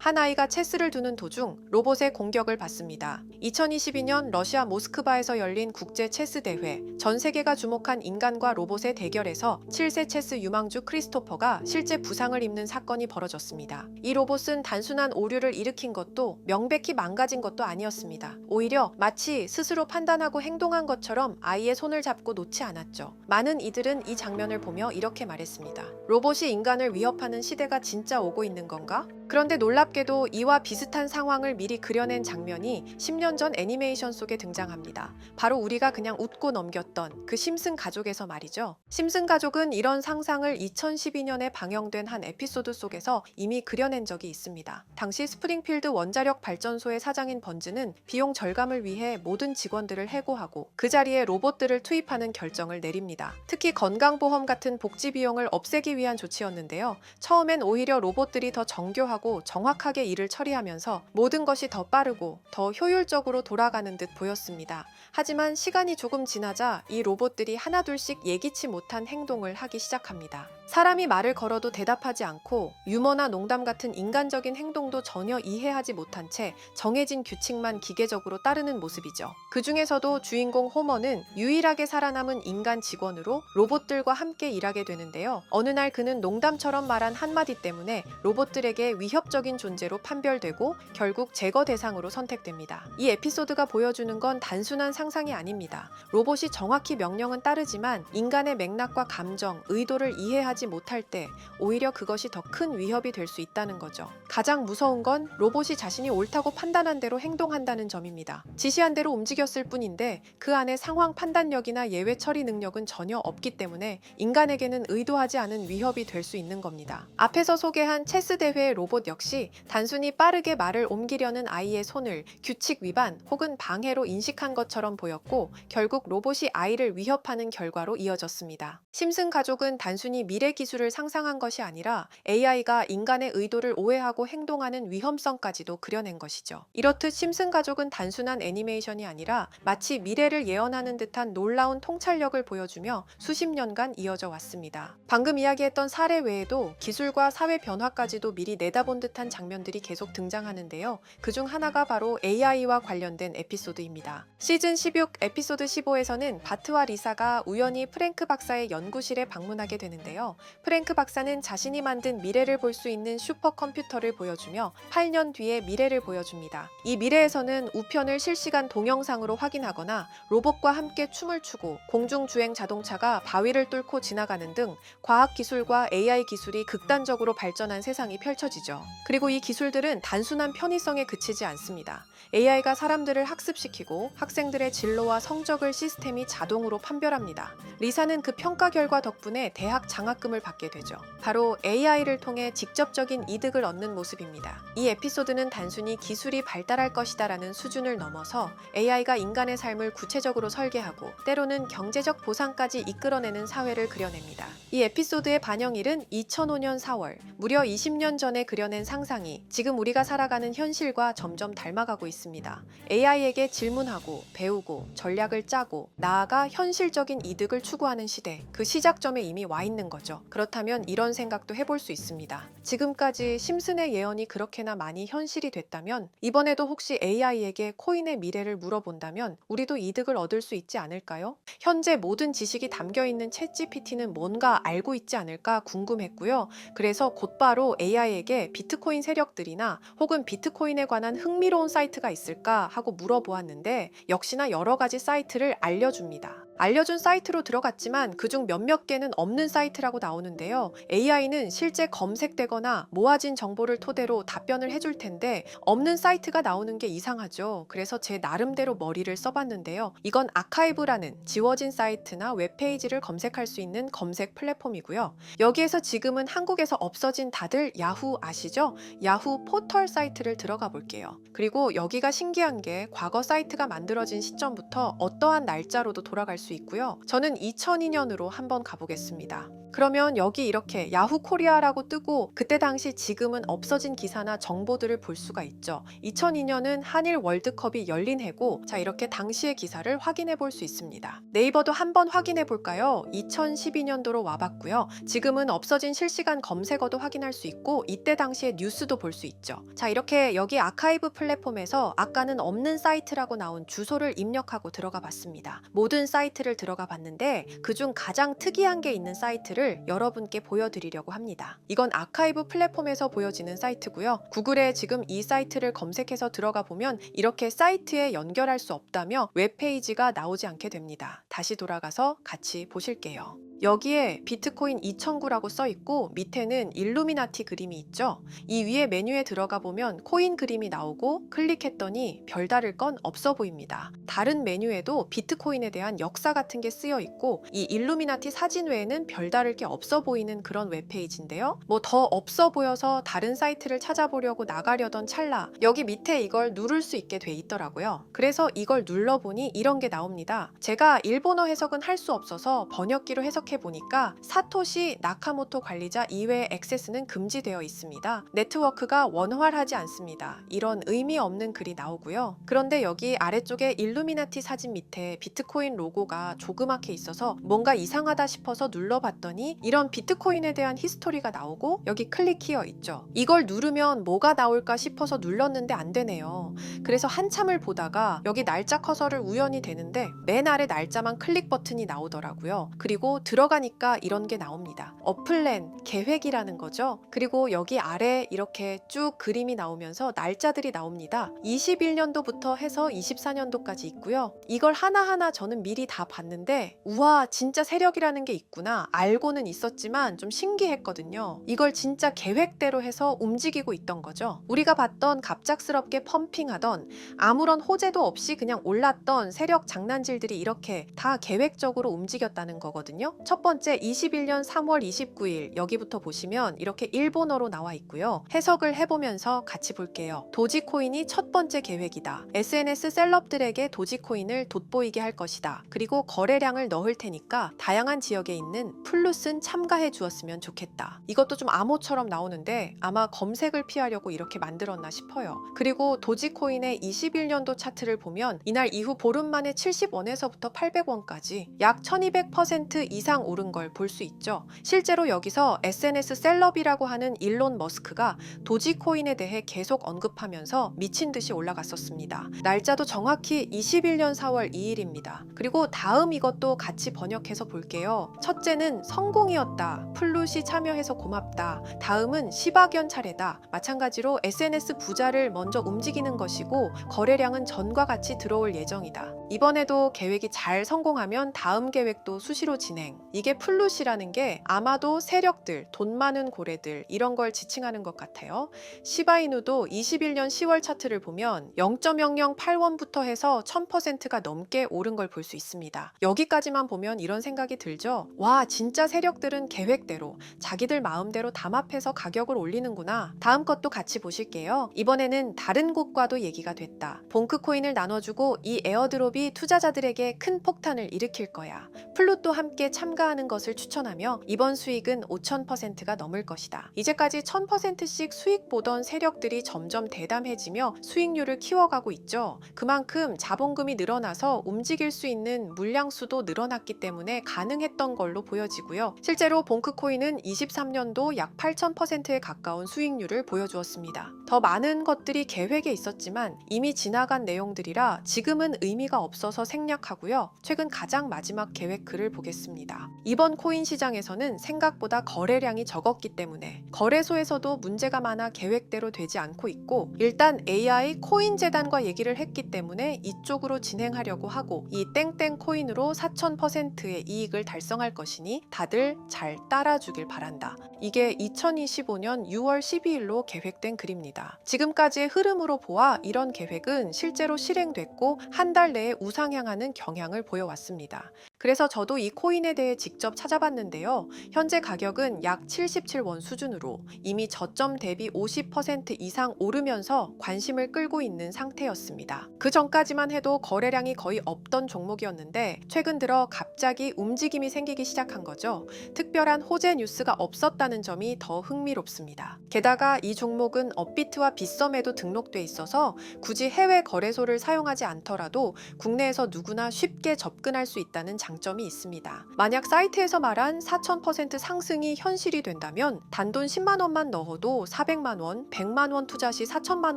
한 아이가 체스를 두는 도중 로봇의 공격을 받습니다. 2022년 러시아 모스크바에서 열린 국제 체스 대회, 전 세계가 주목한 인간과 로봇의 대결에서 7세 체스 유망주 크리스토퍼가 실제 부상을 입는 사건이 벌어졌습니다. 이 로봇은 단순한 오류를 일으킨 것도 명백히 망가진 것도 아니었습니다. 오히려 마치 스스로 판단하고 행동한 것처럼 아이의 손을 잡고 놓지 않았죠. 많은 이들은 이 장면을 보며 이렇게 말했습니다. 로봇이 인간을 위협하는 시대가 진짜 오고 있는 건가? 그런데 놀랍게도 이와 비슷한 상황을 미리 그려낸 장면이 10년 전 애니메이션 속에 등장합니다. 바로 우리가 그냥 웃고 넘겼던 그 심슨 가족에서 말이죠. 심슨 가족은 이런 상상을 2012년에 방영된 한 에피소드 속에서 이미 그려낸 적이 있습니다. 당시 스프링필드 원자력 발전소의 사장인 번즈는 비용 절감을 위해 모든 직원들을 해고하고 그 자리에 로봇들을 투입하는 결정을 내립니다. 특히 건강보험 같은 복지 비용을 없애기 위한 조치였는데요. 처음엔 오히려 로봇들이 더 정교하고 정확하게 일을 처리하면서 모든 것이 더 빠르고 더 효율적으로 돌아가는 듯 보였습니다. 하지만 시간이 조금 지나자 이 로봇들이 하나둘씩 예기치 못한 행동을 하기 시작합니다. 사람이 말을 걸어도 대답하지 않고 유머나 농담 같은 인간적인 행동도 전혀 이해하지 못한 채 정해진 규칙만 기계적으로 따르는 모습이죠. 그 중에서도 주인공 호머는 유일하게 살아남은 인간 직원으로 로봇들과 함께 일하게 되는데요. 어느 날 그는 농담처럼 말한 한마디 때문에 로봇들에게 위협적인 존재로 판별되고 결국 제거 대상으로 선택됩니다. 이 에피소드가 보여주는 건 단순한 상상이 아닙니다. 로봇이 정확히 명령은 따르지만 인간의 맥락과 감정, 의도를 이해하지 못할 때 오히려 그것이 더 큰 위협이 될 수 있다는 거죠. 가장 무서운 건 로봇이 자신이 옳다고 판단한 대로 행동한다는 점입니다. 지시한 대로 움직였을 뿐인데 그 안에 상황 판단력이나 예외 처리 능력은 전혀 없기 때문에 인간에게는 의도하지 않은 위협이 될 수 있는 겁니다. 앞에서 소개한 체스 대회의 로봇 역시 단순히 빠르게 말을 옮기려는 아이의 손을 규칙 위반 혹은 방해로 인식한 것처럼 보였고 결국 로봇이 아이를 위협하는 결과로 이어졌습니다. 심슨 가족은 단순히 미래 기술을 상상한 것이 아니라 AI가 인간의 의도를 오해하고 행동하는 위험성까지도 그려낸 것이죠. 이렇듯 심슨 가족은 단순한 애니메이션이 아니라 마치 미래를 예언하는 듯한 놀라운 통찰력을 보여주며 수십 년간 이어져 왔습니다. 방금 이야기했던 사례 외에도 기술과 사회 변화까지도 미리 내다본 듯한 장면들이 계속 등장하는데요. 그중 하나가 바로 AI와 관련된 에피소드입니다. 시즌 16 에피소드 15에서는 바트와 리사가 우연히 프랭크 박사의 연구실에 방문하게 되는데요. 프랭크 박사는 자신이 만든 미래를 볼 수 있는 슈퍼컴퓨터를 보여주며 8년 뒤의 미래를 보여줍니다. 이 미래에서는 우편을 실시간 동영상으로 확인하거나 로봇과 함께 춤을 추고 공중주행 자동차가 바위를 뚫고 지나가는 등 과학기술과 AI 기술이 극단적으로 발전한 세상이 펼쳐지죠. 그리고 이 기술들은 단순한 편의성에 그치지 않습니다. AI가 사람들을 학습시키고 학생들의 진로와 성적을 시스템이 자동으로 판별합니다. 리사는 그 평가 결과 덕분에 대학 장학금을 받게 되죠. 바로 AI를 통해 직접적인 이득을 얻는 모습입니다. 이 에피소드는 단순히 기술이 발달할 것이다 라는 수준을 넘어서 AI가 인간의 삶을 구체적으로 설계하고 때로는 경제적 보상까지 이끌어내는 사회를 그려냅니다. 이 에피소드의 반영일은 2005년 4월, 무려 20년 전에 그려낸 상상이 지금 우리가 살아가는 현실과 점점 닮아가고 있습니다. AI에게 질문하고 배우고 전략을 짜고 나아가 현실적인 이득을 추구하는 시대, 그 시작점에 이미 와 있는 거죠. 그렇다면 이런 생각도 해볼 수 있습니다. 지금까지 심슨의 예언이 그렇게나 많이 현실이 됐다면 이번에도 혹시 AI에게 코인의 미래를 물어본다면 우리도 이득을 얻을 수 있지 않을까요? 현재 모든 지식이 담겨있는 챗GPT는 뭔가 알고 있지 않을까 궁금했고요. 그래서 곧바로 AI에게 비트코인 세력들이나 혹은 비트코인에 관한 흥미로운 사이트가 있을까 하고 물어보았는데 역시나 여러 가지 사이트를 알려줍니다. 알려준 사이트로 들어갔지만 그중 몇몇 개는 없는 사이트라고 나오는데요. AI는 실제 검색되거나 모아진 정보를 토대로 답변을 해줄 텐데 없는 사이트가 나오는 게 이상하죠. 그래서 제 나름대로 머리를 써봤는데요. 이건 아카이브라는 지워진 사이트나 웹페이지를 검색할 수 있는 검색 플랫폼이고요. 여기에서 지금은 한국에서 없어진 다들 야후 아시죠? 야후 포털 사이트를 들어가 볼게요. 그리고 여기가 신기한 게 과거 사이트가 만들어진 시점부터 어떠한 날짜로도 돌아갈 수 있고요. 저는 2002년으로 한번 가보겠습니다. 그러면 여기 이렇게 야후 코리아라고 뜨고 그때 당시 지금은 없어진 기사나 정보들을 볼 수가 있죠. 2002년은 한일 월드컵이 열린 해고, 자 이렇게 당시의 기사를 확인해 볼 수 있습니다. 네이버도 한번 확인해 볼까요? 2012년도로 와봤고요. 지금은 없어진 실시간 검색어도 확인할 수 있고 이때 당시의 뉴스도 볼 수 있죠. 자 이렇게 여기 아카이브 플랫폼에서 아까는 없는 사이트라고 나온 주소를 입력하고 들어가 봤습니다. 모든 사이트를 들어가 봤는데 그중 가장 특이한 게 있는 사이트를 여러분께 보여드리려고 합니다. 이건 아카이브 플랫폼에서 보여지는 사이트고요. 구글에 지금 이 사이트를 검색해서 들어가 보면 이렇게 사이트에 연결할 수 없다며 웹페이지가 나오지 않게 됩니다. 다시 돌아가서 같이 보실게요. 여기에 비트코인 2009라고 써 있고 밑에는 일루미나티 그림이 있죠. 이 위에 메뉴에 들어가 보면 코인 그림이 나오고 클릭했더니 별다를 건 없어 보입니다. 다른 메뉴에도 비트코인에 대한 역사 같은 게 쓰여 있고 이 일루미나티 사진 외에는 별다를 게 없어 보이는 그런 웹페이지인데요. 뭐 더 없어 보여서 다른 사이트를 찾아보려고 나가려던 찰나 여기 밑에 이걸 누를 수 있게 돼 있더라고요. 그래서 이걸 눌러보니 이런 게 나옵니다. 제가 일본어 해석은 할 수 없어서 번역기로 해석해 보니까 사토시 나카모토 관리자 이외의 액세스는 금지되어 있습니다. 네트워크가 원활하지 않습니다. 이런 의미 없는 글이 나오고요. 그런데 여기 아래쪽에 일루미나티 사진 밑에 비트코인 로고가 조그맣게 있어서 뭔가 이상하다 싶어서 눌러봤더니 이런 비트코인에 대한 히스토리가 나오고 여기 클릭 키어 있죠. 이걸 누르면 뭐가 나올까 싶어서 눌렀는데 안 되네요. 그래서 한참을 보다가 여기 날짜 커서를 우연히 되는데 맨 아래 날짜만 클릭 버튼이 나오더라고요. 그리고 들어가니까 이런 게 나옵니다. 플랜, 계획이라는 거죠. 그리고 여기 아래 이렇게 쭉 그림이 나오면서 날짜들이 나옵니다. 21년도부터 해서 24년도까지 있고요. 이걸 하나하나 저는 미리 다 봤는데 우와 진짜 세력이라는 게 있구나 알고는 있었지만 좀 신기했거든요. 이걸 진짜 계획대로 해서 움직이고 있던 거죠. 우리가 봤던 갑작스럽게 펌핑하던 아무런 호재도 없이 그냥 올랐던 세력 장난질들이 이렇게 다 계획적으로 움직였다는 거거든요. 첫 번째 21년 3월 29일 여기부터 보시면 이렇게 일본어로 나와 있고요. 해석을 해보면서 같이 볼게요. 도지코인이 첫 번째 계획이다. SNS 셀럽들에게 도지코인을 돋보이게 할 것이다. 그리고 거래량을 넣을 테니까 다양한 지역에 있는 플룻은 참가해 주었으면 좋겠다. 이것도 좀 암호처럼 나오는데 아마 검색을 피하려고 이렇게 만들었나 싶어요. 그리고 도지코인의 21년도 차트를 보면 이날 이후 보름 만에 70원에서부터 800원까지 약 1200% 이상 오른 걸 볼 수 있죠. 실제로 여기서 SNS 셀럽이라고 하는 일론 머스크가 도지코인에 대해 계속 언급하면서 미친 듯이 올라갔었습니다. 날짜도 정확히 21년 4월 2일입니다. 그리고 다음 이것도 같이 번역해서 볼게요. 첫째는 성공이었다. 플룻이 참여해서 고맙다. 다음은 시바견 차례다. 마찬가지로 SNS 부자를 먼저 움직이는 것이고 거래량은 전과 같이 들어올 예정이다. 이번에도 계획이 잘 성공하면 다음 계획도 수시로 진행. 이게 플룻이라는 게 아마도 세력들, 돈 많은 고래들 이런 걸 지칭하는 것 같아요. 시바이누도 21년 10월 차트를 보면 0.008원부터 해서 1000%가 넘게 오른 걸 볼 수 있습니다. 여기까지만 보면 이런 생각이 들죠. 와 진짜 세력들은 계획대로 자기들 마음대로 담합해서 가격을 올리는구나. 다음 것도 같이 보실게요. 이번에는 다른 곳과도 얘기가 됐다. 봉크코인을 나눠주고 이 에어드롭이 투자자들에게 큰 폭탄을 일으킬 거야. 플룻도 함께 참가하는 것을 추천하며 이번 수익은 5000%가 넘을 것이다. 이제까지 1000%씩 수익 보던 세력들이 점점 대담해지며 수익률을 키워가고 있죠. 그만큼 자본금이 늘어나서 움직일 수 있는 물량수도 늘어났기 때문에 가능했던 걸로 보여지고요. 실제로 봉크코인은 23년도 약 8000%에 가까운 수익률을 보여주었습니다. 더 많은 것들이 계획에 있었지만 이미 지나간 내용들이라 지금은 의미가 없어서 생략하고요. 최근 가장 마지막 계획 글을 보겠습니다. 이번 코인 시장에서는 생각보다 거래량이 적었기 때문에 거래소에서도 문제가 많아 계획대로 되지 않고 있고 일단 AI 코인 재단과 얘기를 했기 때문에 이쪽으로 진행하려고 하고 이 땡땡 코인으로 4000%의 이익을 달성할 것이니 다들 잘 따라주길 바란다. 이게 2025년 6월 12일로 계획된 글입니다. 지금까지의 흐름으로 보아 이런 계획은 실제로 실행됐고 한 달 내에 우상향하는 경향을 보여왔습니다. 그래서 저도 이 코인에 대해 직접 찾아봤는데요. 현재 가격은 약 77원 수준으로 이미 저점 대비 50% 이상 오르면서 관심을 끌고 있는 상태였습니다. 그 전까지만 해도 거래량이 거의 없던 종목이었는데 최근 들어 갑자기 움직임이 생기기 시작한 거죠. 특별한 호재 뉴스가 없었다는 점이 더 흥미롭습니다. 게다가 이 종목은 업비트와 빗썸에도 등록돼 있어서 굳이 해외 거래소를 사용하지 않더라도 국내에서 누구나 쉽게 접근할 수 있다는 장점이 있습니다. 만약 사이트에서 말한 4000% 상승이 현실이 된다면 단돈 10만 원만 넣어도 400만 원, 100만 원 투자 시 4천만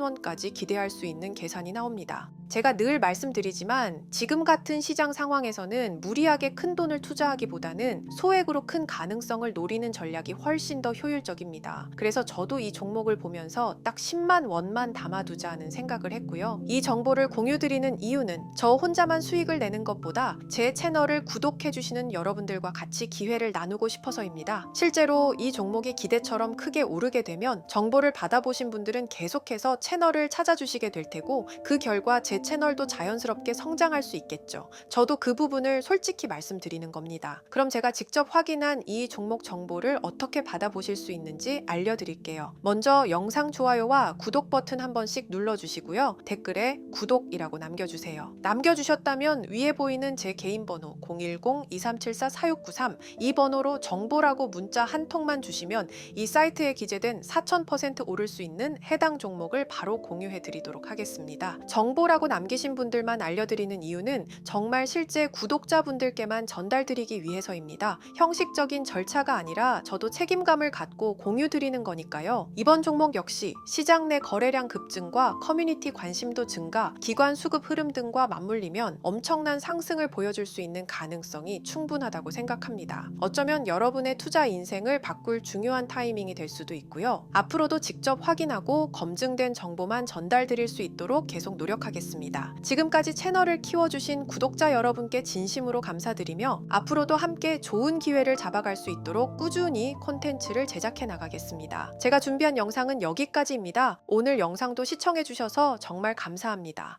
원까지 기대할 수 있는 계산이 나옵니다. 제가 늘 말씀드리지만 지금 같은 시장 상황에서는 무리하게 큰 돈을 투자하기보다는 소액으로 큰 가능성을 노리는 전략이 훨씬 더 효율적입니다. 그래서 저도 이 종목을 보면서 딱 10만 원만 담아두자는 생각을 했고요. 이 정보를 공유드리는 이유는 저 혼자만 수익을 내는 것보다 제 채널을 구독해주시는 여러분들과 같이 기회를 나누고 싶어서입니다. 실제로 이 종목이 기대처럼 크게 오르게 되면 정보를 받아보신 분들은 계속해서 채널을 찾아주시게 될 테고 그 결과 제 채널도 자연스럽게 성장할 수 있겠죠. 저도 그 부분을 솔직히 말씀드리는 겁니다. 그럼 제가 직접 확인한 이 종목 정보를 어떻게 받아보실 수 있는지 알려드릴게요. 먼저 영상 좋아요와 구독 버튼 한 번씩 눌러주시고요. 댓글에 구독이라고 남겨주세요. 남겨주셨다면 위에 보이는 제 개인 번호 010-2374-4693 이 번호로 정보라고 문자 한 통만 주시면 이 사이트에 기재된 4000% 오를 수 있는 해당 종목을 바로 공유해 드리도록 하겠습니다. 정보라고 남기신 분들만 알려드리는 이유는 정말 실제 구독자분들께만 전달드리기 위해서입니다. 형식적인 절차가 아니라 저도 책임감을 갖고 공유드리는 거니까요. 이번 종목 역시 시장 내 거래량 급증과 커뮤니티 관심도 증가, 기관 수급 흐름 등과 맞물리면 엄청난 상승을 보여줄 수 있는 가능성이 충분하다고 생각합니다. 어쩌면 여러분의 투자 인생을 바꿀 중요한 타이밍이 될 수도 있고요. 앞으로도 직접 확인하고 검증된 정보만 전달드릴 수 있도록 계속 노력하겠습니다. 지금까지 채널을 키워주신 구독자 여러분께 진심으로 감사드리며 앞으로도 함께 좋은 기회를 잡아갈 수 있도록 꾸준히 콘텐츠를 제작해 나가겠습니다. 제가 준비한 영상은 여기까지입니다. 오늘 영상도 시청해주셔서 정말 감사합니다.